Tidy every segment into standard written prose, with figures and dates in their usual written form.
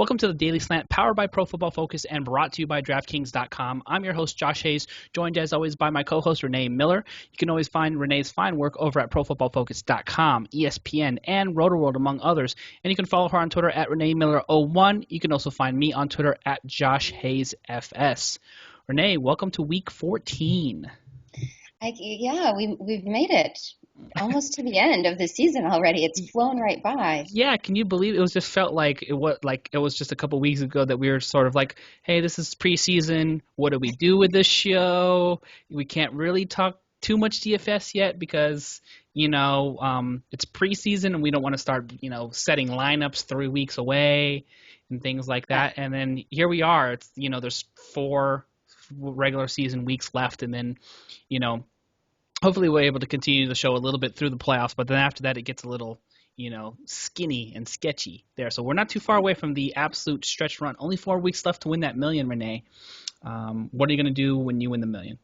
Welcome to the Daily Slant, powered by Pro Football Focus and brought to you by DraftKings.com. I'm your host, Josh Hayes, joined as always by my co-host, Renee Miller. You can always find Renee's fine work over at ProFootballFocus.com, ESPN, and RotoWorld, among others. And you can follow her on Twitter at ReneeMiller01. You can also find me on Twitter at JoshHayesFS. Renee, welcome to Week 14. We've made it almost to the end of the season already. It's flown right by. Yeah, can you believe it just felt like it was just a couple weeks ago that we were sort of like, hey, this is preseason. What do we do with this show? We can't really talk too much DFS yet because, it's preseason and we don't want to start, setting lineups 3 weeks away and things like that. And then here we are. It's, there's 4 regular season weeks left, and then, hopefully we're able to continue the show a little bit through the playoffs, but then after that it gets a little, skinny and sketchy there. So we're not too far away from the absolute stretch run. Only 4 weeks left to win that $1 million, Renee. What are you going to do when you win the $1 million?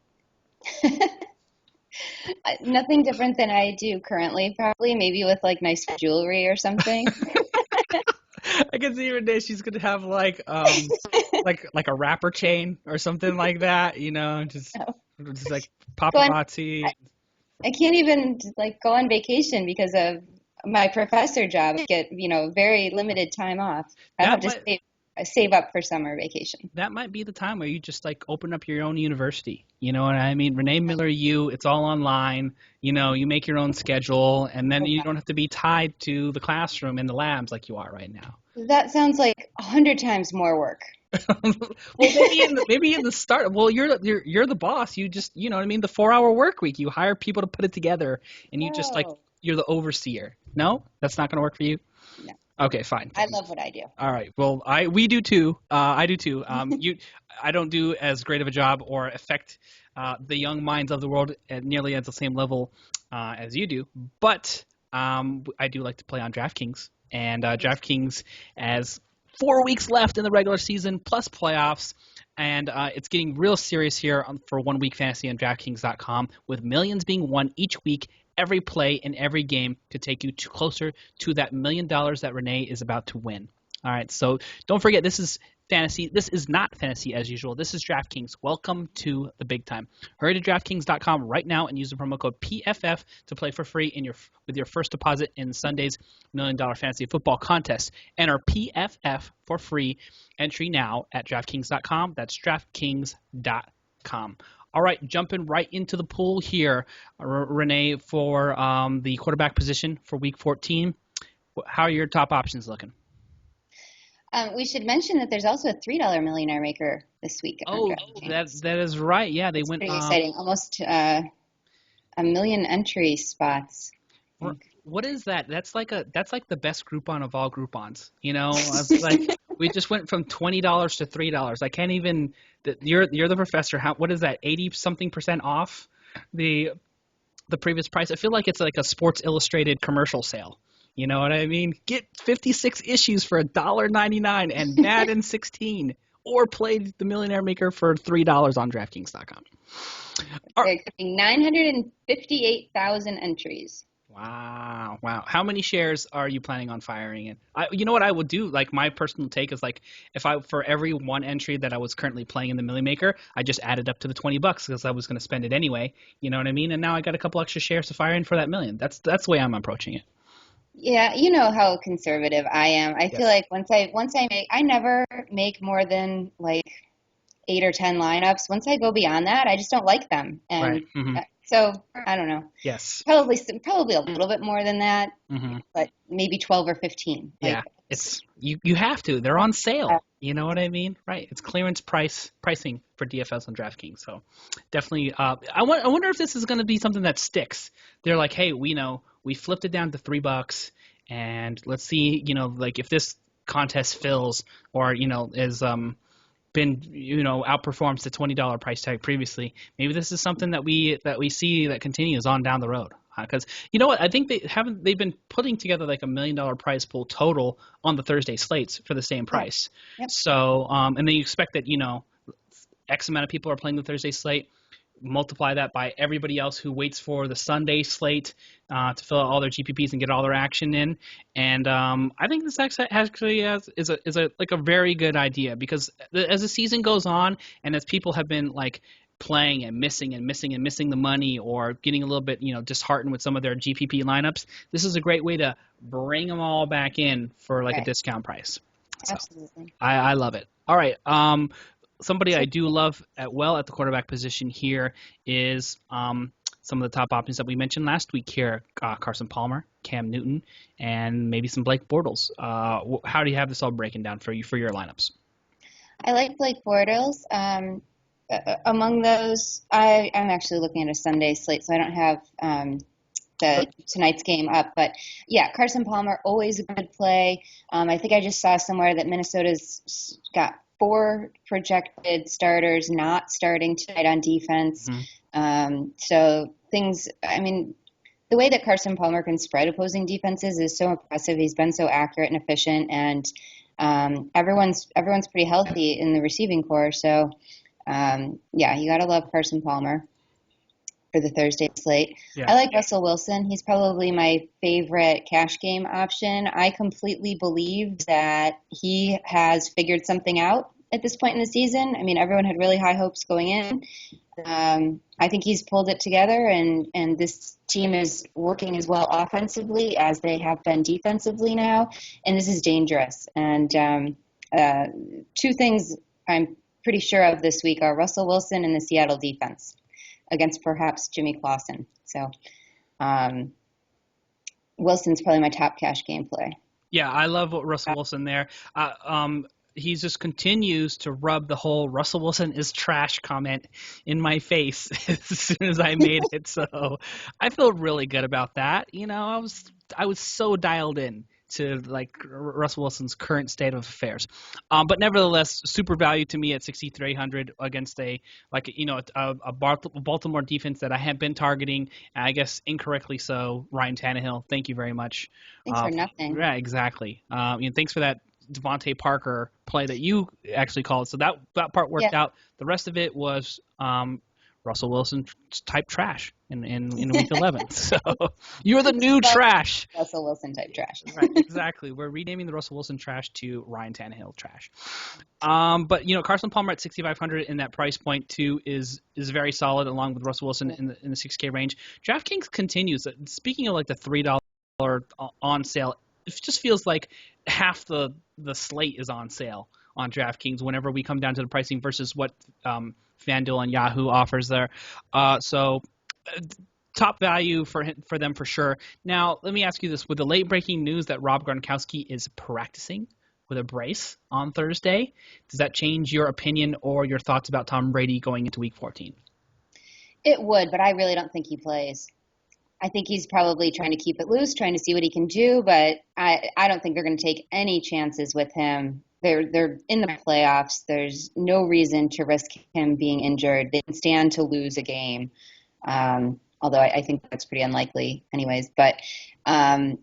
Nothing different than I do currently, probably. Maybe with nice jewelry or something. I can see Renee. She's going to have like a rapper chain or something like that, just like paparazzi. I can't even go on vacation because of my professor job. I get, very limited time off. I have to save up for summer vacation. That might be the time where you just open up your own university. You know what I mean? Renee Miller, it's all online. You make your own schedule, and then you don't have to be tied to the classroom and the labs like you are right now. That sounds like 100 times more work. Well, maybe in the start. Well, you're the boss. You just, the 4-hour work week. You hire people to put it together, and you just you're the overseer. No, that's not going to work for you. No. Okay, fine. I love what I do. All right. Well, we do too. I do too. I don't do as great of a job or affect the young minds of the world at nearly at the same level as you do. But I do like to play on DraftKings, and DraftKings has 4 weeks left in the regular season plus playoffs, and it's getting real serious here for 1 week fantasy on DraftKings.com, with millions being won each week. Every play in every game could take you closer to that $1 million that Renee is about to win. All right, so don't forget, this is fantasy. This is not fantasy as usual. This is DraftKings. Welcome to the big time. Hurry to DraftKings.com right now and use the promo code PFF to play for free with your first deposit in Sunday's $1 million fantasy football contest. Enter PFF for free entry now at DraftKings.com. That's DraftKings.com. All right, jumping right into the pool here, Renee, for the quarterback position for Week 14. How are your top options looking? We should mention that there's also a $3 millionaire maker this week. That is right. Yeah, they went. Pretty exciting. Almost 1 million entry spots. What is that? That's like the best Groupon of all Groupons. We just went from $20 to $3. I can't even. You're the professor. What is that? 80-something% off the previous price. I feel like it's like a Sports Illustrated commercial sale. You know what I mean? Get 56 issues for $1.99 and Madden 16, or play the Millionaire Maker for $3 on DraftKings.com. They're expecting 958,000 entries. Wow. How many shares are you planning on firing in? You know what I would do? My personal take is for every one entry that I was currently playing in the Millie Maker, I just added up to the $20 because I was going to spend it anyway. You know what I mean? And now I got a couple extra shares to fire in for that $1 million. That's the way I'm approaching it. Yeah, you know how conservative I am. I feel like I never make more than 8 or 10 lineups. Once I go beyond that, I just don't like them. And right. Mm-hmm. So I don't know. Yes. Probably a little bit more than that, but maybe 12 or 15. Yeah, it's you have to. They're on sale. You know what I mean? Right. It's clearance pricing for DFS on DraftKings. So definitely. I wonder if this is going to be something that sticks. They're like, hey, we flipped it down to $3, and let's see, if this contest fills or is been outperforms the $20 price tag previously. Maybe this is something that we see that continues on down the road. Because you know what, I think they've been putting together like $1 million prize pool total on the Thursday slates for the same price. Yep. So and then you expect that X amount of people are playing the Thursday slate. multiply that by everybody else who waits for the Sunday slate to fill out all their GPPs and get all their action in. And I think this actually is a like a very good idea, because as the season goes on and as people have been like playing and missing and missing and missing the money, or getting a little bit disheartened with some of their GPP lineups, this is a great way to bring them all back in for like a Right. discount price. So Absolutely. I love it. All right. Somebody So I do love at the quarterback position here is some of the top options that we mentioned last week here: Carson Palmer, Cam Newton, and maybe some Blake Bortles. How do you have this all breaking down for your lineups? I like Blake Bortles. Among those, I'm actually looking at a Sunday slate, so I don't have Sure. the tonight's game up. But yeah, Carson Palmer, always a good play. I think I just saw somewhere that Minnesota's got 4 projected starters not starting tonight on defense. Hmm. So things, I mean, the way that Carson Palmer can spread opposing defenses is so impressive. He's been so accurate and efficient, and everyone's pretty healthy in the receiving core. So yeah, you gotta love Carson Palmer for the Thursday slate. Yeah. I like Russell Wilson. He's probably my favorite cash game option. I completely believe that he has figured something out at this point in the season. I mean, everyone had really high hopes going in. I think he's pulled it together, and this team is working as well offensively as they have been defensively now, and this is dangerous. And 2 things I'm pretty sure of this week are Russell Wilson and the Seattle defense against perhaps Jimmy Clausen. So Wilson's probably my top cash game play. Yeah, I love Russell Wilson there. He just continues to rub the whole Russell Wilson is trash comment in my face as soon as I made it. So I feel really good about that. I was so dialed in to like Russell Wilson's current state of affairs. But nevertheless, super value to me at 6,300 against a Baltimore defense that I have been targeting, I guess incorrectly so. Ryan Tannehill, thank you very much. Thanks for nothing. Yeah, exactly. Thanks for that Devontae Parker play that you actually called. So that part worked Yeah. out. The rest of it was Russell Wilson type trash in week 11. So you're the new trash. Russell Wilson type trash. Right, exactly. We're renaming the Russell Wilson trash to Ryan Tannehill trash. But Carson Palmer at 6,500 in that price point too is very solid, along with Russell Wilson in the 6K range. DraftKings continues. Speaking of like the $3 on sale, it just feels like half the slate is on sale on DraftKings whenever we come down to the pricing versus what FanDuel and Yahoo offers there. So top value for them for sure. Now, let me ask you this. With the late breaking news that Rob Gronkowski is practicing with a brace on Thursday, does that change your opinion or your thoughts about Tom Brady going into week 14? It would, but I really don't think he plays. I think he's probably trying to keep it loose, trying to see what he can do, but I don't think they're going to take any chances with him. They're in the playoffs. There's no reason to risk him being injured. They can stand to lose a game, although I think that's pretty unlikely anyways. But I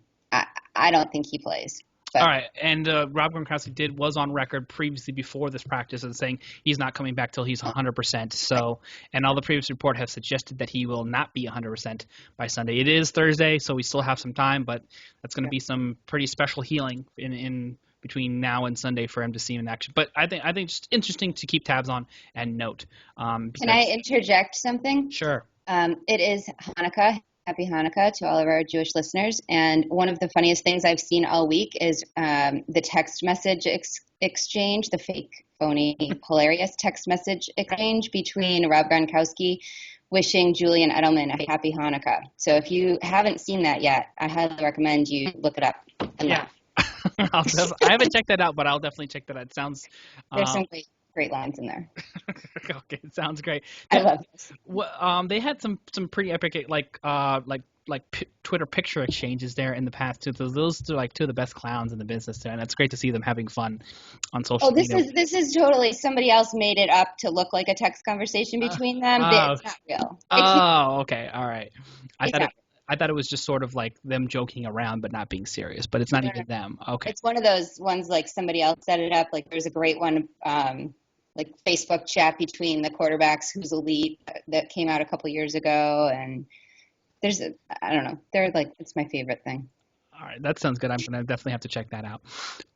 don't think he plays. But All right, and Rob Gronkowski was on record previously before this practice and saying he's not coming back till he's 100%. So, and all the previous report have suggested that he will not be 100% by Sunday. It is Thursday, so we still have some time, but that's going to be some pretty special healing in between now and Sunday for him to see him in action. But I think just interesting to keep tabs on and note. Can I interject something? Sure. It is Hanukkah. Happy Hanukkah to all of our Jewish listeners. And one of the funniest things I've seen all week is the text message exchange, the fake, phony, hilarious text message exchange between Rob Gronkowski wishing Julian Edelman a happy Hanukkah. So if you haven't seen that yet, I highly recommend you look it up. Yeah. I haven't checked that out, but I'll definitely check that out. It sounds There's some great lines in there. Okay, it sounds great. I love this. They had some pretty epic Twitter picture exchanges there in the past too. Those are like two of the best clowns in the business there, and it's great to see them having fun on social media. This is totally somebody else made it up to look like a text conversation between them. It's not real. Oh, okay, all right. I Exactly. thought it was just sort of like them joking around but not being serious, but it's not even them. Okay. It's one of those ones like somebody else set it up. Like there's a great one like Facebook chat between the quarterbacks who's elite that came out a couple years ago, and I don't know, they're like, it's my favorite thing. All right, that sounds good. I'm gonna definitely have to check that out.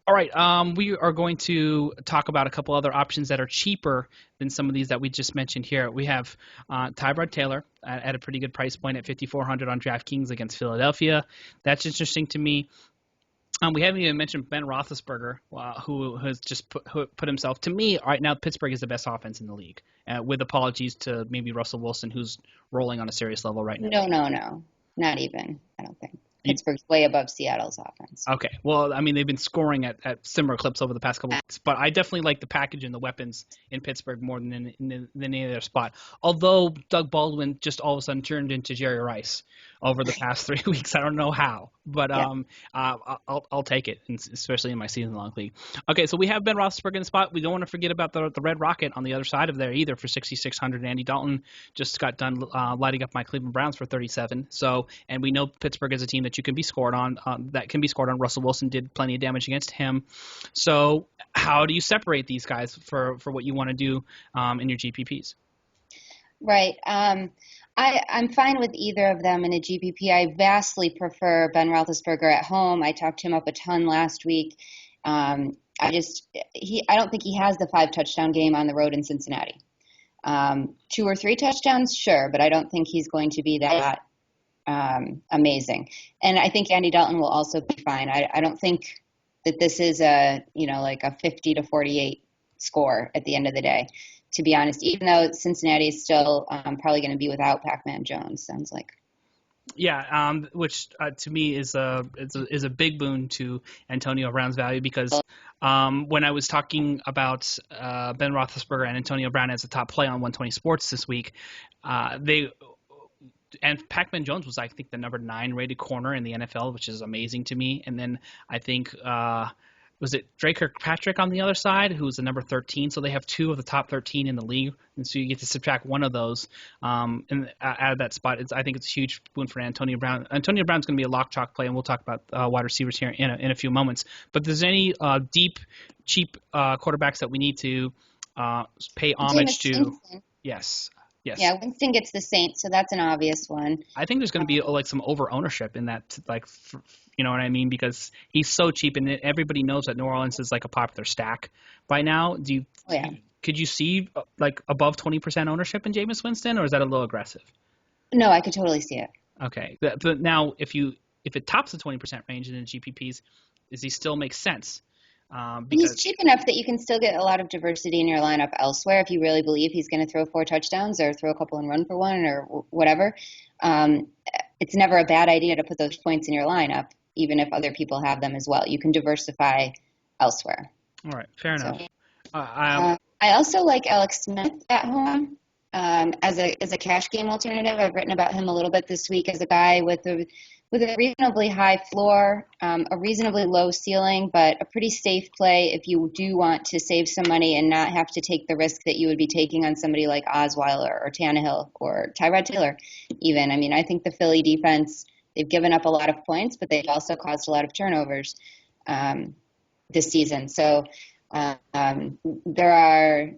All right, we are going to talk about a couple other options that are cheaper than some of these that we just mentioned here. We have Tyrod Taylor at a pretty good price point at 5,400 on DraftKings against Philadelphia. That's interesting to me. We haven't even mentioned Ben Roethlisberger, who has just put himself. To me, right now, Pittsburgh is the best offense in the league. With apologies to maybe Russell Wilson, who's rolling on a serious level right now. No, not even. I don't think. Pittsburgh's way above Seattle's offense. Okay. Well, I mean, they've been scoring at similar clips over the past couple of weeks, but I definitely like the package and the weapons in Pittsburgh more than any other spot. Although Doug Baldwin just all of a sudden turned into Jerry Rice over the past 3 weeks. I don't know how, but I'll take it, especially in my season-long league. Okay, so we have Ben Roethlisberger in the spot. We don't want to forget about the Red Rocket on the other side of there either for 6,600. Andy Dalton just got done lighting up my Cleveland Browns for 37. So, and we know Pittsburgh is a team that you can be scored on. That can be scored on. Russell Wilson did plenty of damage against him. So, how do you separate these guys for what you want to do in your GPPs? Right. I'm fine with either of them in a GPP. I vastly prefer Ben Roethlisberger at home. I talked him up a ton last week. I don't think he has the 5 touchdown game on the road in Cincinnati. 2 or 3 touchdowns, sure, but I don't think he's going to be that amazing. And I think Andy Dalton will also be fine. I don't think that this is like a 50-48 score at the end of the day, to be honest, even though Cincinnati is still probably going to be without Pac-Man Jones, sounds like. Yeah, which to me is a big boon to Antonio Brown's value because when I was talking about Ben Roethlisberger and Antonio Brown as a top play on 120 Sports this week, and Pac-Man Jones was, I think, the number 9 rated corner in the NFL, which is amazing to me. And then I think was it Drake Kirkpatrick on the other side, who's the number 13? So they have 2 of the top 13 in the league, and so you get to subtract one of those and out of that spot. I think it's a huge boon for Antonio Brown. Antonio Brown's going to be a lock chalk play, and we'll talk about wide receivers here in a few moments. But there's any deep, cheap quarterbacks that we need to pay homage to? Winston. Yes. Yeah, Winston gets the Saints, so that's an obvious one. I think there's going to be like some over ownership in that, you know what I mean? Because he's so cheap, and everybody knows that New Orleans is like a popular stack by now. Could you see like above 20% ownership in Jameis Winston, or is that a little aggressive? No, I could totally see it. Okay, but now if it tops the 20% range in the GPPs, does he still make sense? He's cheap enough that you can still get a lot of diversity in your lineup elsewhere if you really believe he's going to throw 4 touchdowns or throw a couple and run for 1 or whatever. It's never a bad idea to put those points in your lineup, even if other people have them as well. You can diversify elsewhere. All right, fair enough. I also like Alex Smith at home as a cash game alternative. I've written about him a little bit this week as a guy with a reasonably high floor, a reasonably low ceiling, but a pretty safe play if you do want to save some money and not have to take the risk that you would be taking on somebody like Osweiler or Tannehill or Tyrod Taylor even. I mean, I think the Philly defense, they've given up a lot of points, but they've also caused a lot of turnovers this season. So there are,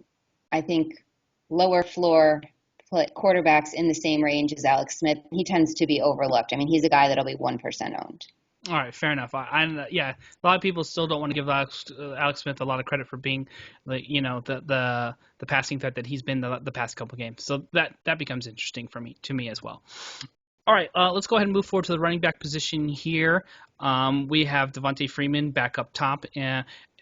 I think, lower floor quarterbacks in the same range as Alex Smith. He tends to be overlooked. I mean, he's a guy that'll be 1% owned. All right, fair enough. A lot of people still don't want to give Alex Smith a lot of credit for being, the passing threat that he's been the past couple games. So that becomes interesting to me as well. All right, let's go ahead and move forward to the running back position here. We have Devontae Freeman back up top,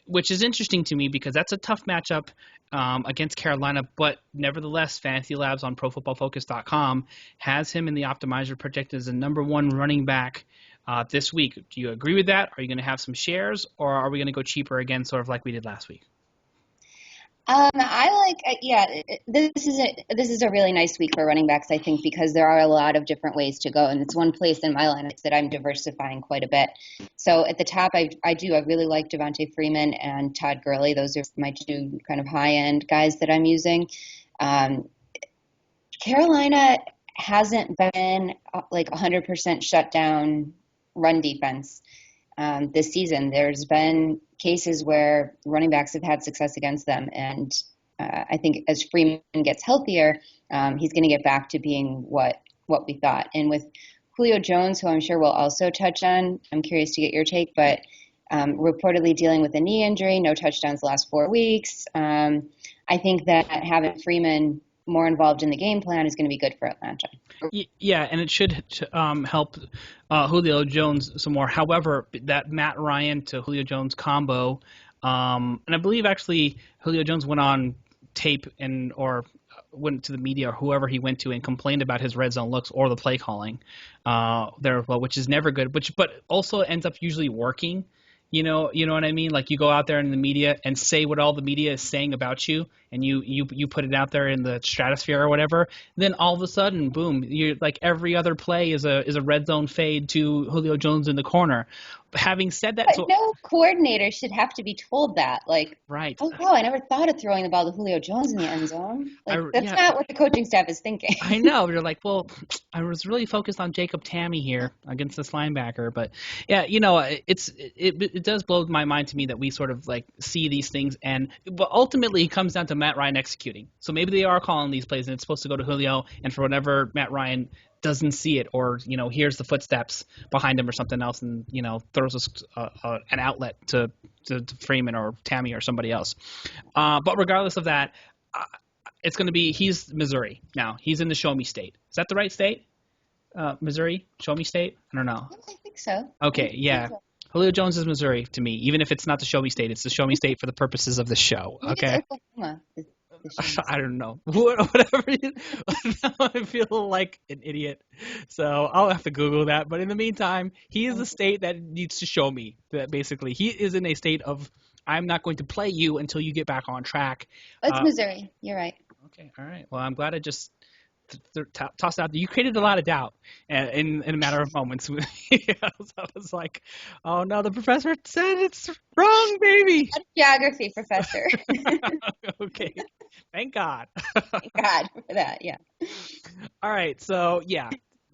which is interesting to me because that's a tough matchup against Carolina, but nevertheless, Fantasy Labs on ProFootballFocus.com has him in the optimizer projected as the number 1 running back this week. Do you agree with that? Are you going to have some shares, or are we going to go cheaper again, sort of like we did last week? This is a really nice week for running backs, I think, because there are a lot of different ways to go, and it's one place in my lineup that I'm diversifying quite a bit. So at the top, I really like Devontae Freeman and Todd Gurley. Those are my 2 kind of high-end guys that I'm using. Carolina hasn't been like 100% shut down run defense this season. There's been cases where running backs have had success against them, and I think as Freeman gets healthier, he's going to get back to being what we thought. And with Julio Jones, who I'm sure we'll also touch on, I'm curious to get your take, but reportedly dealing with a knee injury, no touchdowns the last 4 weeks. I think that having Freeman more involved in the game plan is going to be good for Atlanta. Yeah, and it should help Julio Jones some more. However, that Matt Ryan to Julio Jones combo, and I believe actually Julio Jones went on tape or went to the media or whoever he went to and complained about his red zone looks or the play calling there, well, which is never good, but also ends up usually working. You know what I mean? Like you go out there in the media and say what all the media is saying about you, and you put it out there in the stratosphere or whatever. Then all of a sudden, boom! You're like every other play is a red zone fade to Julio Jones in the corner. Having said that, But no coordinator should have to be told that. Like, right. oh, wow, I never thought of throwing the ball to Julio Jones in the end zone. Like, that's not what the coaching staff is thinking. I know. They're like, well, I was really focused on Jacob Tammy here against this linebacker. But, yeah, it does blow my mind to me that we sort of, like, see these things. But ultimately, it comes down to Matt Ryan executing. So maybe they are calling these plays, and it's supposed to go to Julio. And for whatever Matt Ryan doesn't see it or, hears the footsteps behind him or something else and, throws an outlet to Freeman or Tammy or somebody else. But regardless of that, it's going to be he's Missouri now. He's in the Show Me State. Is that the right state? Missouri? Show Me State? I don't know. I think so. Okay, yeah. Julio Jones is Missouri to me. Even if it's not the Show Me State, it's the Show Me State for the purposes of the show. Okay. I don't know. Whatever. Now I feel like an idiot. So I'll have to Google that. But in the meantime, he is a state that needs to show me that basically he is in a state of I'm not going to play you until you get back on track. It's Missouri. You're right. Okay. All right. Well, I'm glad I just tossed out. You created a lot of doubt in a matter of moments. I was like, oh no, the professor said it's wrong, baby. Geography professor. Okay. Thank God. Thank God for that. Yeah. All right. So yeah,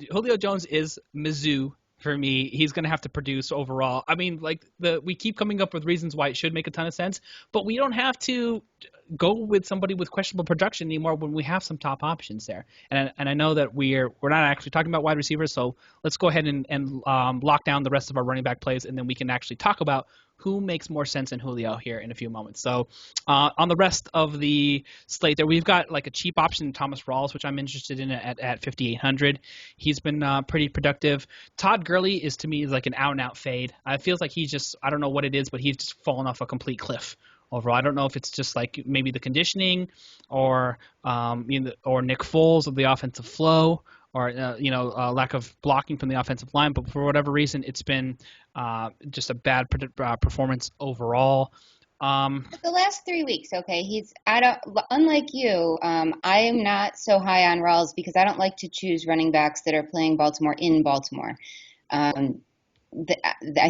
Julio Jones is Mizzou. For me, he's going to have to produce overall. I mean, like we keep coming up with reasons why it should make a ton of sense, but we don't have to go with somebody with questionable production anymore when we have some top options there. And I know that we're not actually talking about wide receivers, so let's go ahead and lock down the rest of our running back plays, and then we can actually talk about who makes more sense in Julio here in a few moments. So on the rest of the slate there, we've got like a cheap option, Thomas Rawls, which I'm interested in at 5,800. He's been pretty productive. Todd Gurley is to me like an out-and-out fade. It feels like he's just, I don't know what it is, but he's just fallen off a complete cliff overall. I don't know if it's just like maybe the conditioning or or Nick Foles of the offensive flow or lack of blocking from the offensive line, but for whatever reason, it's been just a bad performance overall. The last 3 weeks, okay, unlike you, I am not so high on Rawls because I don't like to choose running backs that are playing Baltimore in Baltimore. I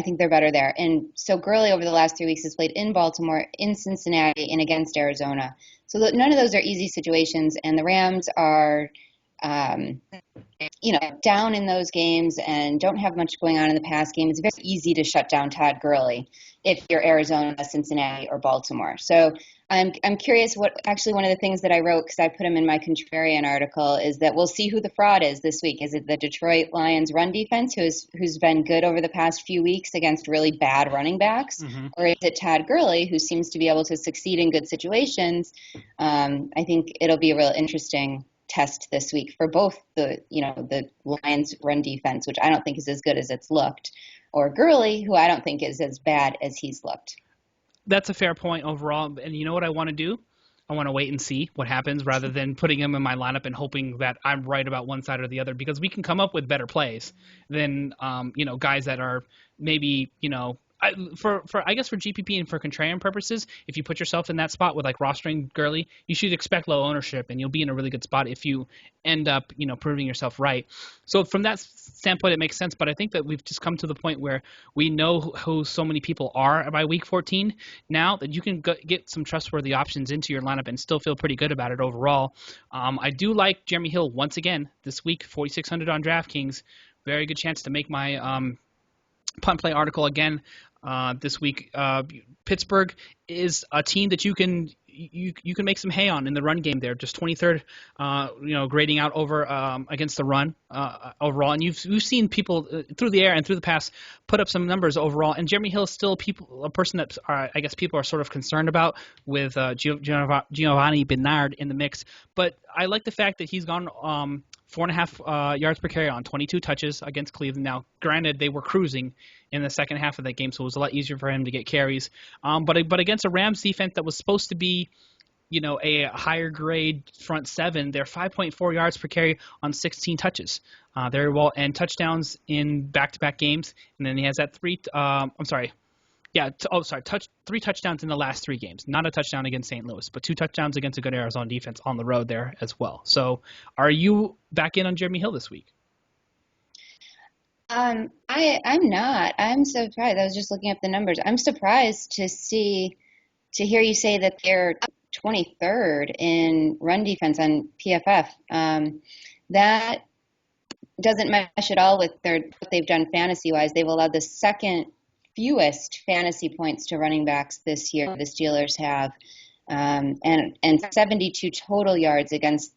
think they're better there. And so Gurley over the last 3 weeks has played in Baltimore, in Cincinnati, and against Arizona. So none of those are easy situations, and the Rams are down in those games and don't have much going on in the pass game. It's very easy to shut down Todd Gurley if you're Arizona, Cincinnati, or Baltimore. So I'm curious what actually one of the things that I wrote, because I put them in my contrarian article, is that we'll see who the fraud is this week. Is it the Detroit Lions run defense who's been good over the past few weeks against really bad running backs? Mm-hmm. Or is it Todd Gurley who seems to be able to succeed in good situations? I think it'll be a real interesting test this week for both the Lions run defense, which I don't think is as good as it's looked, or Gurley, who I don't think is as bad as he's looked. That's a fair point overall. And you know what I want to do? I want to wait and see what happens rather than putting him in my lineup and hoping that I'm right about one side or the other, because we can come up with better plays than, guys that are maybe, I guess for GPP and for contrarian purposes, if you put yourself in that spot with like rostering Gurley, you should expect low ownership and you'll be in a really good spot if you end up, proving yourself right. So from that standpoint, it makes sense. But I think that we've just come to the point where we know who so many people are by week 14 now that you can get some trustworthy options into your lineup and still feel pretty good about it overall. I do like Jeremy Hill once again this week, 4,600 on DraftKings. Very good chance to make my punt play article again this week. Pittsburgh is a team that you can you can make some hay on in the run game there. Just 23rd, grading out over against the run overall. And we've seen people through the air and through the pass put up some numbers overall. And Jeremy Hill is still a person that I guess people are sort of concerned about with Giovanni Bernard in the mix. But I like the fact that he's gone 4.5 yards per carry on 22 touches against Cleveland. Now, granted, they were cruising in the second half of that game, so it was a lot easier for him to get carries. But against a Rams defense that was supposed to be, a higher grade front seven, they're 5.4 yards per carry on 16 touches. Very well, and touchdowns in back-to-back games. And then he has that three touchdowns in the last 3 games. Not a touchdown against St. Louis, but 2 touchdowns against a good Arizona defense on the road there as well. So are you back in on Jeremy Hill this week? I'm not. I'm surprised. I was just looking up the numbers. I'm surprised to hear you say that they're 23rd in run defense on PFF. That doesn't mesh at all with what they've done fantasy-wise. They've allowed the second fewest fantasy points to running backs this year. The Steelers have, and 72 total yards against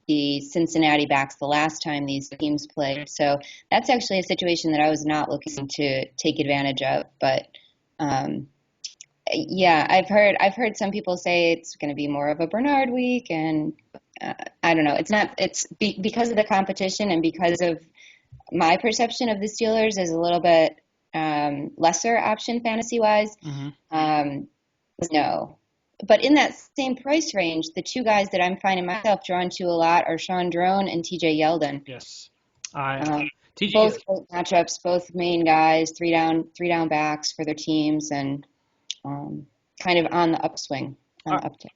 the Cincinnati backs the last time these teams played. So that's actually a situation that I was not looking to take advantage of. But yeah, I've heard some people say it's going to be more of a Bernard week, and I don't know. It's not. It's because of the competition and because of my perception of the Steelers is a little bit lesser option fantasy-wise. Mm-hmm. No. But in that same price range, the 2 guys that I'm finding myself drawn to a lot are Sean Drone and TJ Yeldon. Yes. Both great matchups, both main guys, three down backs for their teams, and kind of on the upswing, on the uptick.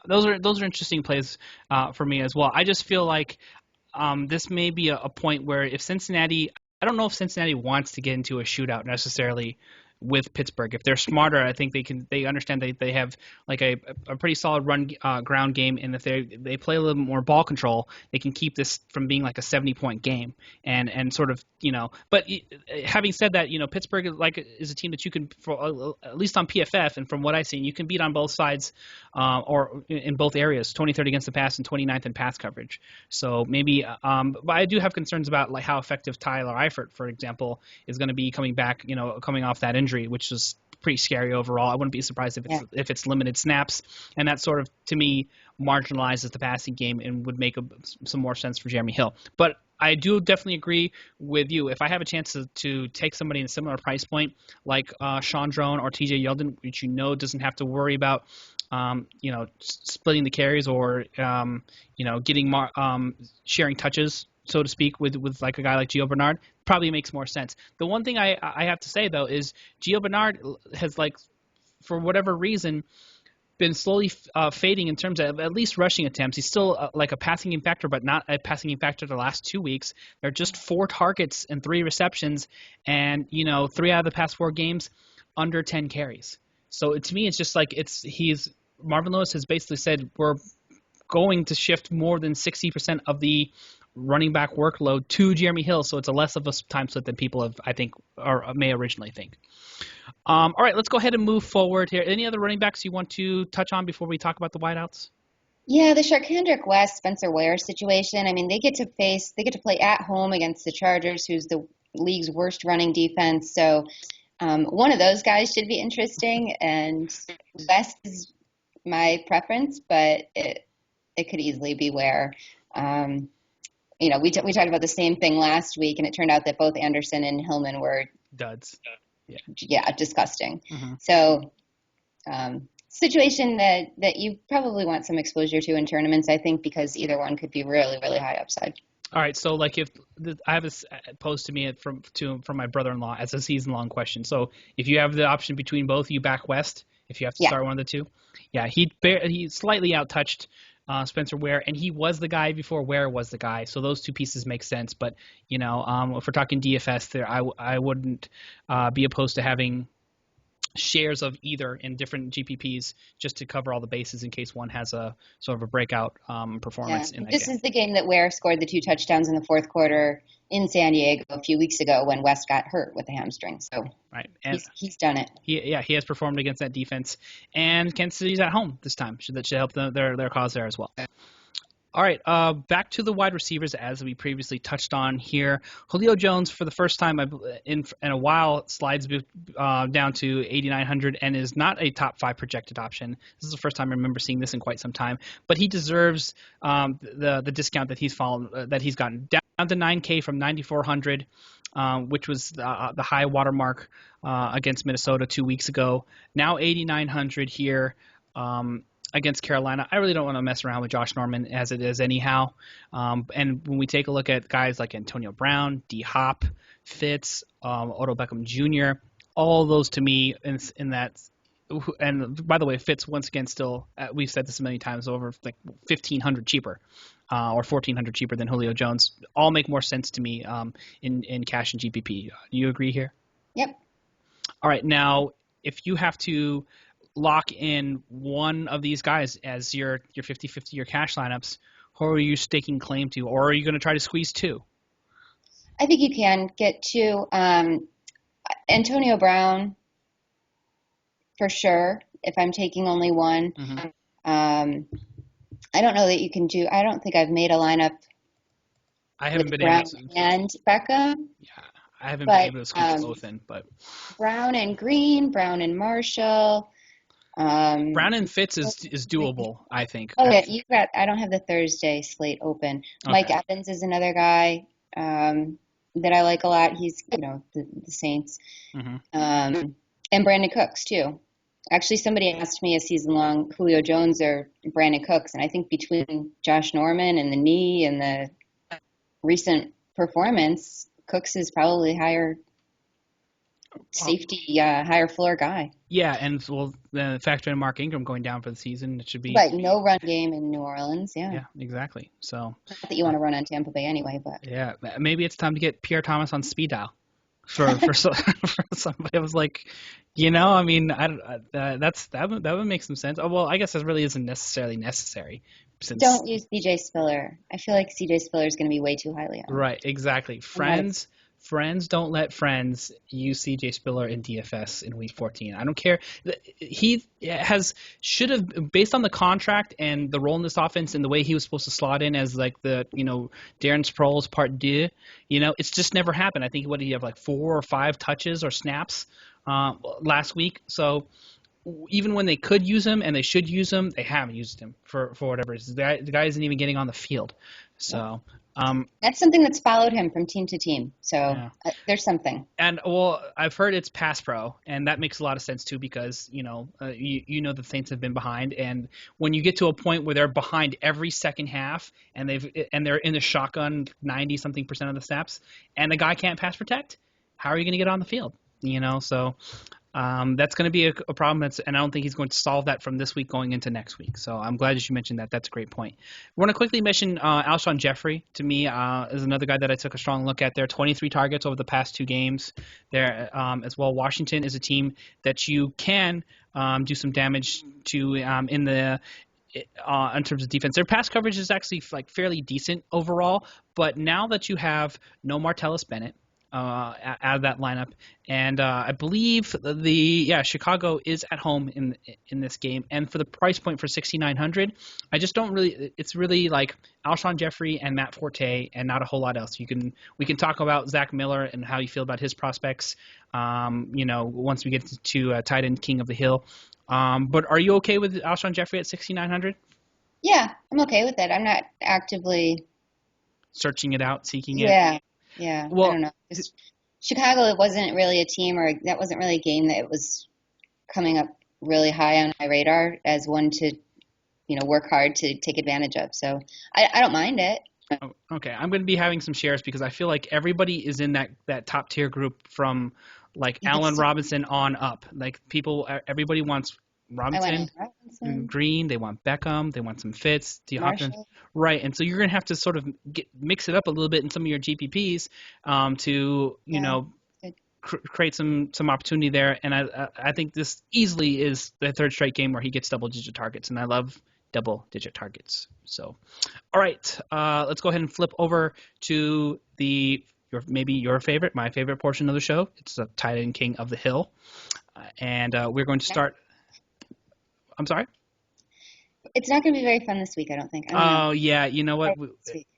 Those are interesting plays for me as well. I just feel like this may be a point where if Cincinnati – I don't know if Cincinnati wants to get into a shootout necessarily with Pittsburgh. If they're smarter, I think they understand that they have like a pretty solid run ground game, and if they play a little bit more ball control, they can keep this from being like a 70-point game and sort of, but having said that, Pittsburgh is a team that you can, at least on PFF and from what I've seen, you can beat on both sides or in both areas, 23rd against the pass and 29th in pass coverage. So maybe but I do have concerns about like how effective Tyler Eifert, for example, is going to be coming back, coming off that injury, which is pretty scary overall. I wouldn't be surprised if it's limited snaps, and that sort of, to me, marginalizes the passing game and would make some more sense for Jeremy Hill. But I do definitely agree with you. If I have a chance to take somebody in a similar price point like Sean Drone or TJ Yeldon, which doesn't have to worry about splitting the carries or getting sharing touches, so to speak, with like a guy like Gio Bernard, probably makes more sense. The one thing I have to say, though, is Gio Bernard has, like, for whatever reason, been slowly fading in terms of at least rushing attempts. He's still like a passing game factor, but not a passing game factor the last 2 weeks. There are just 4 targets and 3 receptions, and 3 out of the past 4 games under 10 carries. So to me, it's just like Marvin Lewis has basically said we're going to shift more than 60% of the running back workload to Jeremy Hill, so it's a less of a time split than people have, I think, or may originally think. All right, let's go ahead and move forward here. Any other running backs you want to touch on before we talk about the wideouts? Yeah, the Sharkhandrick West Spencer Ware situation. I mean, they get to play at home against the Chargers, who's the league's worst running defense. So one of those guys should be interesting, and West is my preference, but it could easily be Ware. We talked about the same thing last week, and it turned out that both Anderson and Hillman were duds. Yeah, disgusting. Mm-hmm. So, situation that you probably want some exposure to in tournaments, I think, because either one could be really, really high upside. All right, so like if I have posed to me from my brother-in-law as a season-long question. So if you have the option between both, you back West. If you have to start one of the two, he slightly outtouched Spencer Ware, and he was the guy before Ware was the guy. So those two pieces make sense. But if we're talking DFS, there I wouldn't be opposed to having shares of either in different GPPs just to cover all the bases in case one has a sort of a breakout Yeah, performance in that this game. is the game that Ware scored the 2 touchdowns in the fourth quarter in San Diego a few weeks ago when West got hurt with the hamstring. So Right. And he's done it. he has performed against that defense, and Kansas City's at home this time. That should help their cause there as well. All right, back to the wide receivers as we previously touched on here. Julio Jones, for the first time in a while, slides down to 8,900 and is not a top 5 projected option. This is the first time I remember seeing this in quite some time, but he deserves the discount that he's gotten down to 9K from 9,400, which was the high watermark against Minnesota 2 weeks ago. Now 8,900 here. Against Carolina. I really don't want to mess around with Josh Norman as it is anyhow. And when we take a look at guys like Antonio Brown, D-Hop, Fitz, Odell Beckham Jr., all those to me in that. And by the way, Fitz once again still, we've said this many times over, like 1,500 cheaper or 1,400 cheaper than Julio Jones. All make more sense to me in cash and GPP. Do you agree here? Yep. All right. Now, if you have to lock in one of these guys as your 50-50 your cash lineups, who are you staking claim to, or are you going to try to squeeze two? I think you can get two. Antonio Brown, for sure, if I'm taking only one. Mm-hmm. I don't know that you can do – I don't think I've made a lineup I haven't with been Brown able to. and Beckham. Yeah, I haven't been able to squeeze both in. But Brown and Green, Brown and Marshall. Brown and Fitz is doable, I think. Oh, yeah, I don't have the Thursday slate open. Okay. Mike Evans is another guy that I like a lot. He's, the Saints. Mm-hmm. And Brandon Cooks, too. Actually, somebody asked me a season-long Julio Jones or Brandon Cooks, and I think between Josh Norman and the knee and the recent performance, Cooks is probably higher safety, higher floor guy. Yeah, and then factor in Mark Ingram going down for the season, it should be Right, no run game in New Orleans. Yeah, exactly. So not that you want to run on Tampa Bay anyway, but yeah, maybe it's time to get Pierre Thomas on speed dial for for somebody. I was like, I mean, that would make some sense. Oh, well, I guess that really isn't necessarily necessary. Don't use CJ Spiller. I feel like CJ Spiller is going to be way too highly on. Right, exactly. Friends don't let friends use CJ Spiller in DFS in week 14. I don't care. He should have, based on the contract and the role in this offense and the way he was supposed to slot in as like the, Darren Sproles part deux, it's just never happened. I think, what did he have, like 4 or 5 touches or snaps last week? So even when they could use him and they should use him, they haven't used him for whatever reason. The guy isn't even getting on the field. So that's something that's followed him from team to team. So there's something. And I've heard it's pass pro, and that makes a lot of sense too because the Saints have been behind, and when you get to a point where they're behind every second half and they're in the shotgun 90-something% of the snaps, and the guy can't pass protect, how are you going to get on the field? So. That's going to be a problem, and I don't think he's going to solve that from this week going into next week. So I'm glad that you mentioned that. That's a great point. I want to quickly mention Alshon Jeffrey. To me, is another guy that I took a strong look at there. 23 targets over the past 2 games there as well. Washington is a team that you can do some damage to in terms of defense. Their pass coverage is actually like fairly decent overall, but now that you have no Martellus Bennett, out of that lineup, and I believe Chicago is at home in this game, and for the price point for 6,900, I just don't really. It's really like Alshon Jeffrey and Matt Forte, and not a whole lot else. We can talk about Zach Miller and how you feel about his prospects. Once we get to tight end king of the hill. But are you okay with Alshon Jeffrey at 6,900? Yeah, I'm okay with it. I'm not actively searching it out, seeking it. Yeah, well, I don't know. Chicago, it wasn't really a team, or that wasn't really a game that was coming up really high on my radar as one to, work hard to take advantage of. So I don't mind it. Oh, okay, I'm going to be having some shares because I feel like everybody is in that top tier group from like Allen Robinson on up. Like everybody wants Robinson, Green, they want Beckham, they want some Fitz, D-Hopkins. Right, and so you're going to have to sort of mix it up a little bit in some of your GPPs to, create some opportunity there. And I think this easily is the third straight game where he gets double-digit targets, and I love double-digit targets. So, all right, let's go ahead and flip over to your favorite, my favorite portion of the show. It's the tight end king of the hill, and we're going to start. I'm sorry. It's not going to be very fun this week, I don't think. Oh yeah, you know what?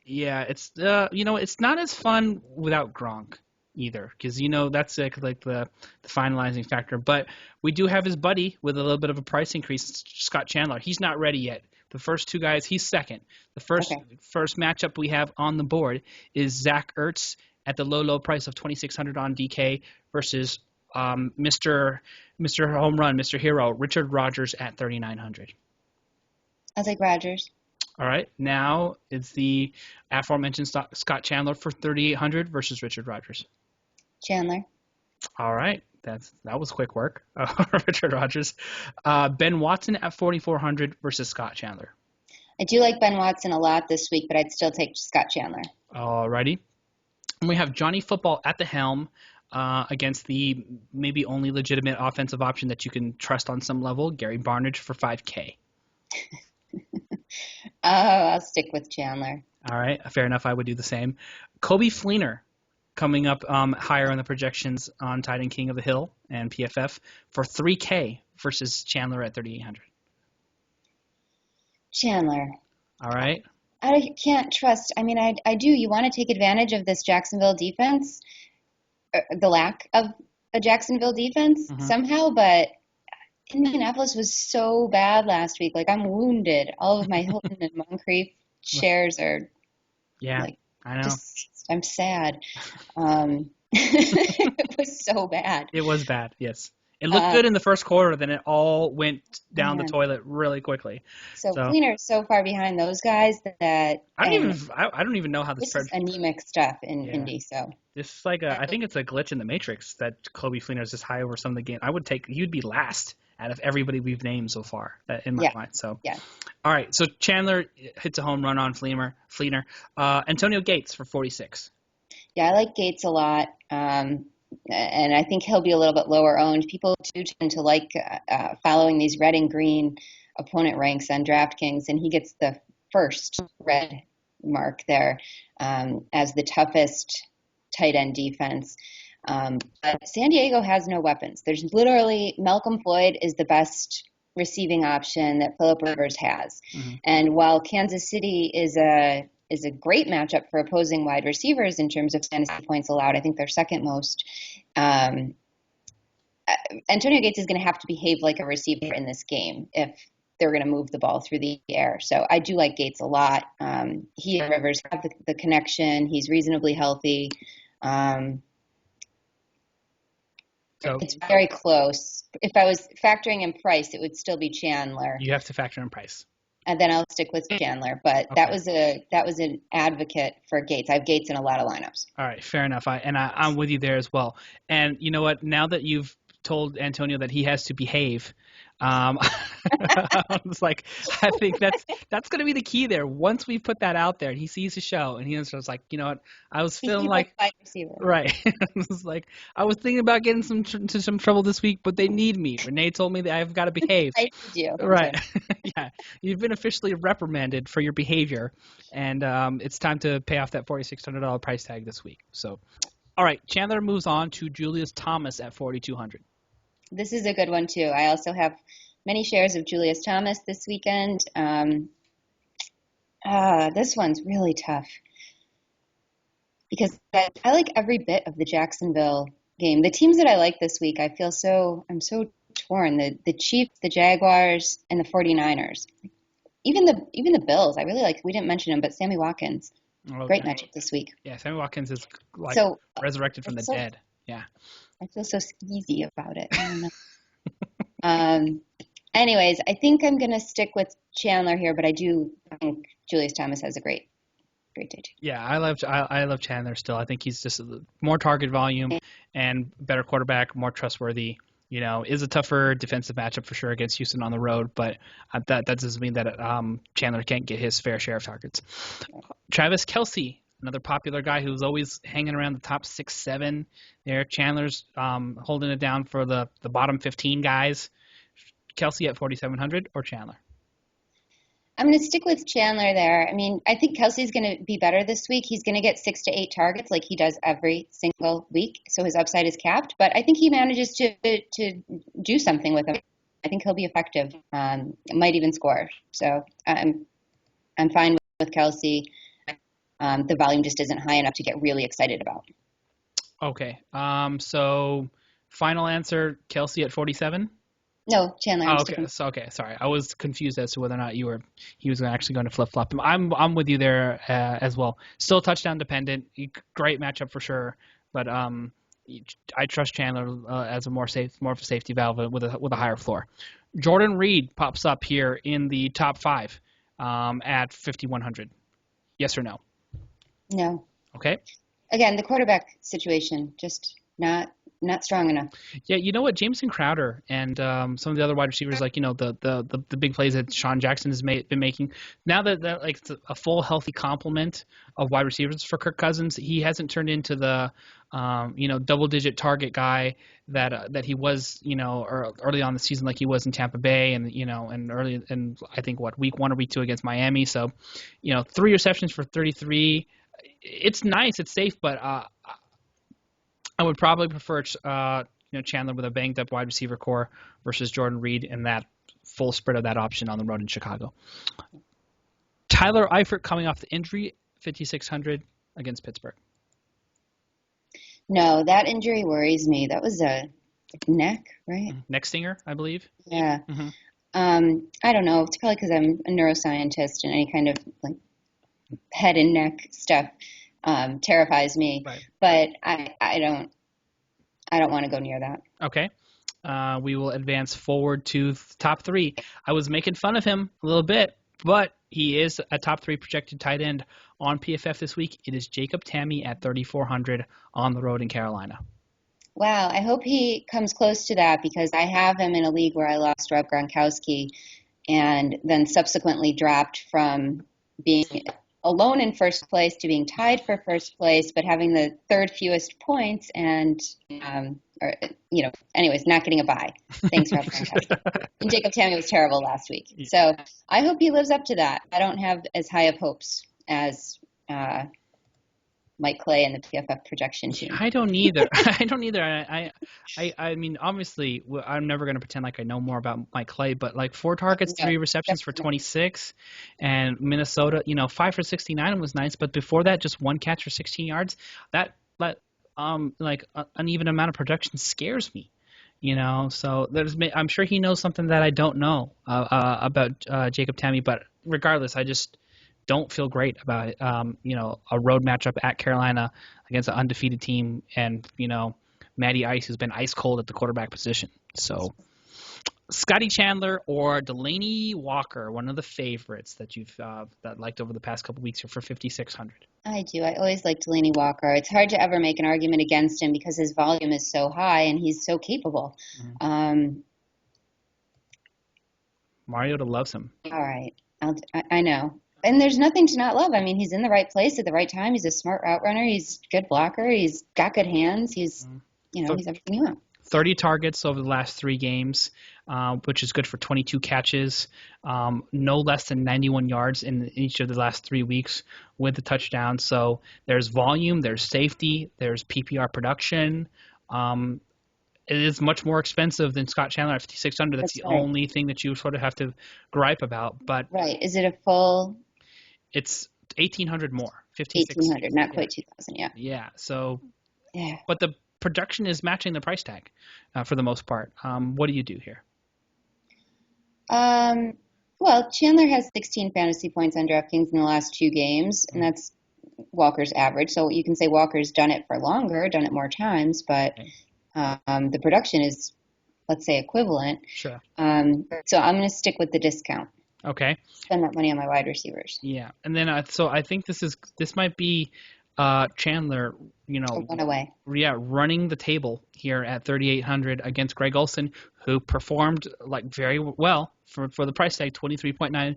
Yeah, it's it's not as fun without Gronk either, because that's like the finalizing factor. But we do have his buddy with a little bit of a price increase, Scott Chandler. He's not ready yet. The first two guys, he's second. The first matchup we have on the board is Zach Ertz at the low price of $2,600 on DK versus Mr. Home Run, Mr. Hero, Richard Rodgers at $3,900. I'll take Rodgers. All right, now it's the aforementioned Scott Chandler for $3,800 versus Richard Rodgers. Chandler. All right, that was quick work. Richard Rodgers. Ben Watson at $4,400 versus Scott Chandler. I do like Ben Watson a lot this week, but I'd still take Scott Chandler. All righty. And we have Johnny Football at the helm against the maybe only legitimate offensive option that you can trust on some level, Gary Barnidge for $5K. I'll stick with Chandler. All right, fair enough. I would do the same. Kobe Fleener coming up higher on the projections on Tight End King of the Hill and PFF for $3K versus Chandler at $3,800. Chandler. All right. I can't trust. I mean, I do. You want to take advantage of this Jacksonville defense, the lack of a Jacksonville defense somehow, but Indianapolis was so bad last week. Like, I'm wounded. All of my Hilton and Moncrief shares are I know. I'm sad. It was so bad. It was bad, yes. It looked good in the first quarter, then it all went down the toilet really quickly. So Fleener's so far behind those guys that I don't even know how this is anemic stuff in Indy. So this is like I think it's a glitch in the Matrix that Kobe Fleener is this high over some of the game. He'd be last out of everybody we've named so far in my mind. So all right, so Chandler hits a home run on Fleener. Antonio Gates for $46. Yeah, I like Gates a lot. And I think he'll be a little bit lower owned. People do tend to like following these red and green opponent ranks on DraftKings, and he gets the first red mark there as the toughest tight end defense. But San Diego has no weapons. There's literally Malcolm Floyd is the best receiving option that Phillip Rivers has. And while Kansas City is a great matchup for opposing wide receivers in terms of fantasy points allowed. I think they're second most. Antonio Gates is going to have to behave like a receiver in this game if they're going to move the ball through the air. So I do like Gates a lot. He and Rivers have the connection. He's reasonably healthy. So it's very close. If I was factoring in price, it would still be Chandler. You have to factor in price. And then I'll stick with Chandler, but that was an advocate for Gates. I have Gates in a lot of lineups. All right, fair enough. I'm with you there as well. And you know what? Now that you've told Antonio that he has to behave, I was like, I think that's going to be the key there. Once we put that out there, he sees the show, and he was like, you know what? I was feeling like right. I was like, I was thinking about getting into some trouble this week, but they need me. Renee told me that I've got to behave. I did you. Right. Yeah. You've been officially reprimanded for your behavior, and it's time to pay off that $4,600 price tag this week. So, all right, Chandler moves on to Julius Thomas at $4,200. This is a good one, too. I also have many shares of Julius Thomas this weekend. This one's really tough because I like every bit of the Jacksonville game. The teams that I like this week, I'm so torn. The Chiefs, the Jaguars, and the 49ers. Even the Bills, I really like. We didn't mention him, but Sammy Watkins. Okay. Great matchup this week. Yeah, Sammy Watkins is resurrected from the dead. Yeah. I feel so skeezy about it. I don't know. Anyways, I think I'm going to stick with Chandler here, but I do think Julius Thomas has a great day too. Yeah, I love Chandler still. I think he's just more target volume and better quarterback, more trustworthy. You know, is a tougher defensive matchup for sure against Houston on the road, but that doesn't mean that Chandler can't get his fair share of targets. Travis Kelce, another popular guy who's always hanging around the top 6, 7 there. Chandler's holding it down for the bottom 15 guys. Kelsey at 4,700 or Chandler? I'm going to stick with Chandler there. I mean, I think Kelsey's going to be better this week. He's going to get 6 to 8 targets like he does every single week, so his upside is capped. But I think he manages to do something with him. I think he'll be effective. Might even score. So I'm fine with Kelsey. The volume just isn't high enough to get really excited about. Okay. So final answer, Kelsey at 47. No, Chandler. Oh, okay. So, okay, sorry. I was confused as to whether or not he was actually going to flip flop him. I'm with you there as well. Still touchdown dependent. Great matchup for sure, but I trust Chandler as a more of a safety valve with a higher floor. Jordan Reed pops up here in the top 5 at 5,100. Yes or no? No. Okay. Again, the quarterback situation just not strong enough. Yeah, you know what? Jameson Crowder and some of the other wide receivers, like the big plays that Sean Jackson has been making. Now that like it's a full healthy complement of wide receivers for Kirk Cousins, he hasn't turned into the double-digit target guy that he was early on the season, like he was in Tampa Bay and early and I think week 1 or week 2 against Miami. So 3 receptions for 33. It's nice, it's safe, but I would probably prefer Chandler with a banged up wide receiver core versus Jordan Reed and that full spread of that option on the road in Chicago. Tyler Eifert coming off the injury, 5,600 against Pittsburgh. No, that injury worries me. That was a neck, right? Neck stinger, I believe. Yeah. Mm-hmm. I don't know. It's probably because I'm a neuroscientist and any kind of like head and neck stuff terrifies me. Right. But I don't want to go near that. Okay. We will advance forward to top 3. I was making fun of him a little bit, but he is a top 3 projected tight end on PFF this week. It is Jacob Tamme at 3,400 on the road in Carolina. Wow, I hope he comes close to that because I have him in a league where I lost Rob Gronkowski and then subsequently dropped from being alone in first place to being tied for first place, but having the 3rd fewest points and, anyways, not getting a bye. Thanks, Rob Gronkowski. And Jacob Tamme was terrible last week. So I hope he lives up to that. I don't have as high of hopes as Mike Clay and the PFF projection team. I don't either. I mean, obviously, I'm never going to pretend like I know more about Mike Clay, but like 4 targets, 3 receptions for 26, and Minnesota, 5 for 69 was nice, but before that, just 1 catch for 16 yards. That uneven amount of production scares me. So I'm sure he knows something that I don't know about Jacob Tamme, but regardless, I just don't feel great about it. A road matchup at Carolina against an undefeated team, and Matty Ice has been ice cold at the quarterback position. So Scotty Chandler or Delaney Walker, one of the favorites that you've that liked over the past couple weeks, are for 5,600. I do. I always like Delaney Walker. It's hard to ever make an argument against him because his volume is so high and he's so capable. Mm-hmm. Mariota loves him. All right. I know. And there's nothing to not love. I mean, he's in the right place at the right time. He's a smart route runner. He's a good blocker. He's got good hands. He's everything you want. 30 targets over the last 3 games, which is good for 22 catches, no less than 91 yards in each of the last 3 weeks with the touchdown. So there's volume, there's safety, there's PPR production. It is much more expensive than Scott Chandler at 5,600. That's the only thing that you sort of have to gripe about. But right. Is it a full? It's 1,800 more. 1,800, not quite 2,000, yeah. Yeah. So. Yeah. But the production is matching the price tag for the most part. What do you do here? Well, Chandler has 16 fantasy points on DraftKings in the last 2 games, and that's Walker's average. So you can say Walker's done it for longer, done it more times, but the production is, let's say, equivalent. Sure. So I'm going to stick with the discount. Okay. Spend that money on my wide receivers. Yeah, and then so I think this might be Chandler, one away. Yeah, running the table here at 3,800 against Greg Olsen, who performed like very well for the price tag, 23.9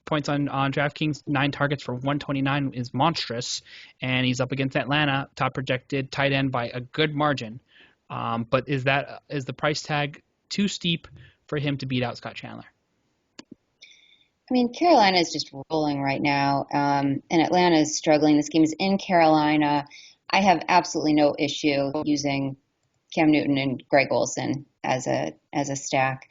points on DraftKings. 9 targets for 129 is monstrous, and he's up against Atlanta, top projected tight end by a good margin. But is the price tag too steep for him to beat out Scott Chandler? I mean, Carolina is just rolling right now, and Atlanta is struggling. This game is in Carolina. I have absolutely no issue using Cam Newton and Greg Olsen as a stack.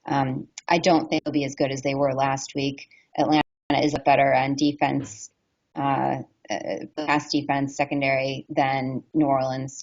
I don't think they'll be as good as they were last week. Atlanta is a better on defense, pass defense, secondary than New Orleans.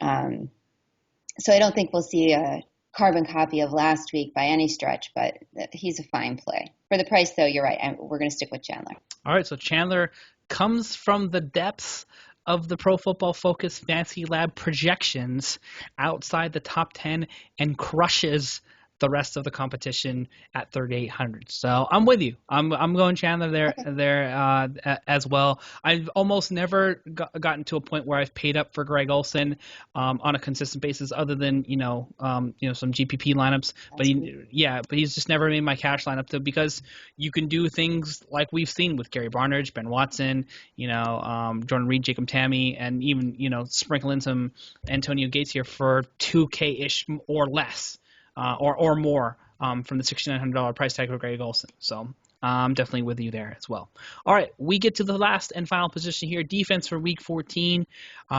So I don't think we'll see a carbon copy of last week by any stretch, but he's a fine play. For the price, though, you're right. We're going to stick with Chandler. All right, so Chandler comes from the depths of the Pro Football Focus Fantasy Lab projections outside the top 10 and crushes the rest of the competition at 3,800. So I'm with you. I'm going Chandler there as well. I've almost never gotten to a point where I've paid up for Greg Olsen on a consistent basis, other than some GPP lineups. But he's just never made my cash lineup because you can do things like we've seen with Gary Barnidge, Ben Watson, Jordan Reed, Jacob Tamme, and even sprinkle in some Antonio Gates here for 2K ish or less. Or more from the $6,900 price tag for Greg Olsen. So I'm definitely with you there as well. All right, we get to the last and final position here, defense for Week 14.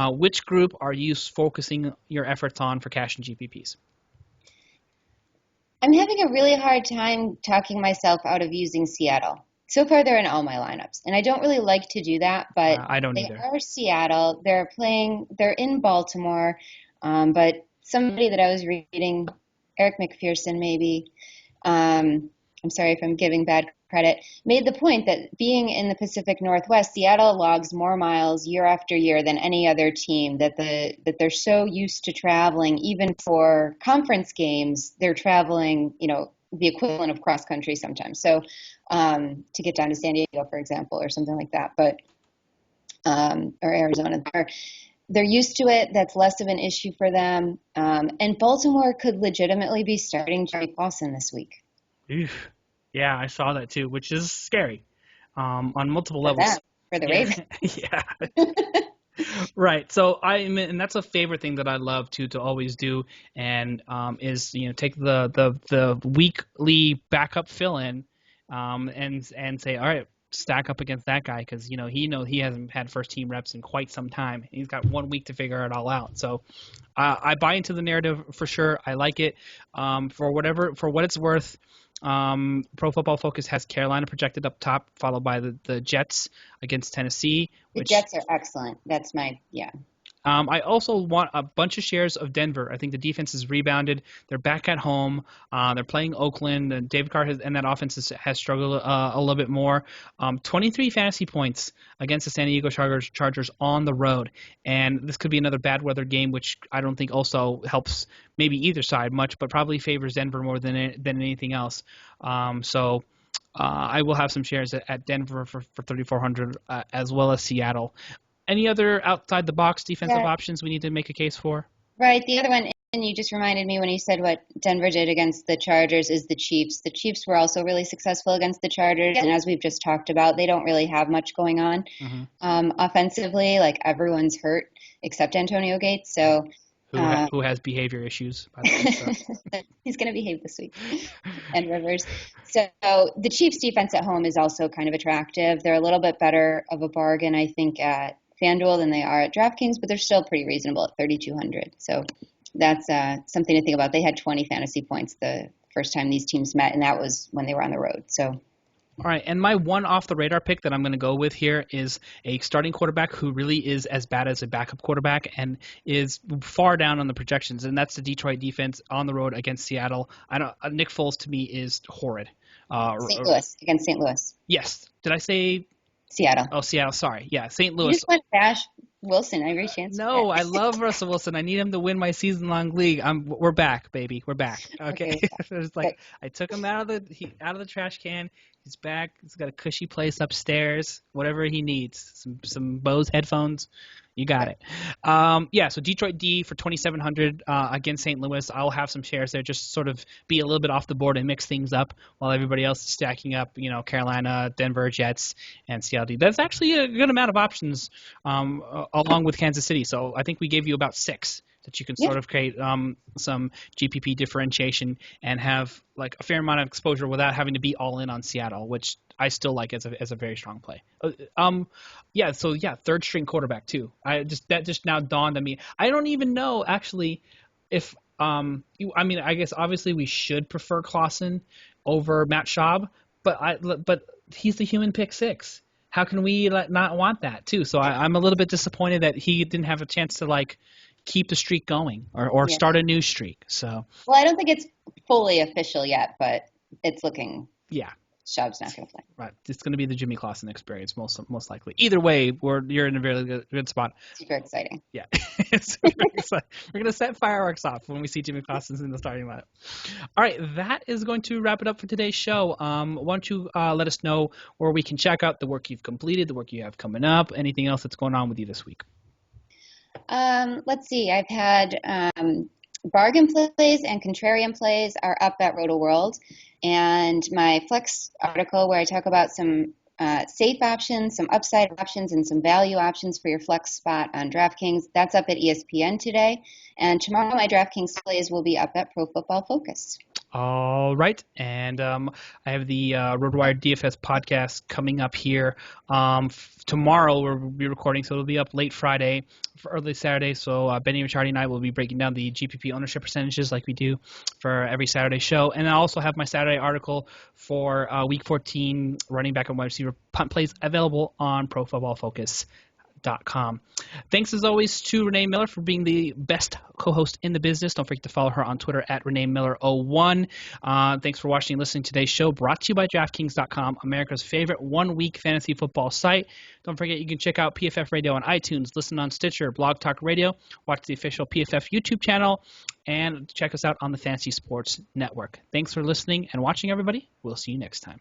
Which group are you focusing your efforts on for cash and GPPs? I'm having a really hard time talking myself out of using Seattle. So far, they're in all my lineups, and I don't really like to do that, but I don't they either. are Seattle. They're in Baltimore, but somebody that I was reading, Eric McPherson maybe, I'm sorry if I'm giving bad credit, made the point that being in the Pacific Northwest, Seattle logs more miles year after year than any other team, that they're so used to traveling. Even for conference games, they're traveling, the equivalent of cross country sometimes. So to get down to San Diego, for example, or something like that, or Arizona. They're used to it. That's less of an issue for them. And Baltimore could legitimately be starting Jerry Clausen this week. Oof. Yeah, I saw that too, which is scary on multiple levels. For the Ravens. Yeah. Right. So and that's a favorite thing that I love to always do, and is take the weekly backup fill in, and say, all right, stack up against that guy, because he hasn't had first team reps in quite some time. He's got 1 week to figure it all out. So I buy into the narrative for sure. I like it. For what it's worth. Pro Football Focus has Carolina projected up top, followed by the Jets against Tennessee. The Jets are excellent. That's I also want a bunch of shares of Denver. I think the defense has rebounded. They're back at home. They're playing Oakland. And David Carr and that offense has struggled a little bit more. 23 fantasy points against the San Diego Chargers on the road. And this could be another bad weather game, which I don't think also helps maybe either side much, but probably favors Denver more than anything else. So I will have some shares at Denver for 3,400 as well as Seattle. Any other outside-the-box defensive options we need to make a case for? Right. The other one, and you just reminded me when you said what Denver did against the Chargers, is the Chiefs. The Chiefs were also really successful against the Chargers, and as we've just talked about, they don't really have much going on offensively. Like, everyone's hurt except Antonio Gates. So who has behavior issues, by the way. So. He's going to behave this week. And Rivers. So the Chiefs' defense at home is also kind of attractive. They're a little bit better of a bargain, I think, at FanDuel than they are at DraftKings, but they're still pretty reasonable at 3,200. So that's something to think about. They had 20 fantasy points the first time these teams met, and that was when they were on the road. So. All right, and my one off-the-radar pick that I'm going to go with here is a starting quarterback who really is as bad as a backup quarterback and is far down on the projections, and that's the Detroit defense on the road against Seattle. Nick Foles, to me, is horrid. Against St. Louis. Yes. Did I say Seattle? Oh, Seattle. Sorry. Yeah, St. Louis. You just want to bash Wilson every chance. No, I love Russell Wilson. I need him to win my season-long league. We're back, baby. We're back. Okay. It's like I took him out of the trash can. He's back. He's got a cushy place upstairs. Whatever he needs. Some Bose headphones. You got it. Yeah, so Detroit D for 2,700 against St. Louis. I'll have some shares there, just sort of be a little bit off the board and mix things up while everybody else is stacking up, Carolina, Denver, Jets, and Seattle D. That's actually a good amount of options along with Kansas City. So I think we gave you about 6 that you can sort of create some GPP differentiation and have like a fair amount of exposure without having to be all in on Seattle, which I still like as a very strong play. Third string quarterback too. That just now dawned on me. I don't even know actually if I guess obviously we should prefer Clausen over Matt Schaub, but he's the human pick 6. How can we not want that too? So I'm a little bit disappointed that he didn't have a chance to like keep the streak going or start a new streak. So well, I don't think it's fully official yet, but it's looking. Yeah. Schaub's not going to play. Right. It's going to be the Jimmy Clausen experience, most likely. Either way, you're in a very good spot. Super exciting. Yeah. We're going to set fireworks off when we see Jimmy Clausen in the starting lineup. All right. That is going to wrap it up for today's show. Why don't you let us know where we can check out the work you've completed, the work you have coming up, anything else that's going on with you this week? Let's see. I've had bargain plays and contrarian plays are up at Roto World, and my Flex article where I talk about some safe options, some upside options, and some value options for your Flex spot on DraftKings, that's up at ESPN today. And tomorrow my DraftKings plays will be up at Pro Football Focus. All right, and I have the RotoWire DFS podcast coming up here tomorrow. We'll be recording, so it'll be up late Friday for early Saturday. So Benny Ricciardi and I will be breaking down the GPP ownership percentages like we do for every Saturday show. And I also have my Saturday article for Week 14 running back and wide receiver punt plays available on Pro Football Focus. Thanks as always to Renee Miller for being the best co-host in the business. Don't forget to follow her on Twitter at ReneeMiller01. Thanks for watching and listening to today's show, brought to you by DraftKings.com, America's favorite one-week fantasy football site. Don't forget you can check out PFF Radio on iTunes, listen on Stitcher, Blog Talk Radio, watch the official PFF YouTube channel, and check us out on the Fantasy Sports Network. Thanks for listening and watching, everybody. We'll see you next time.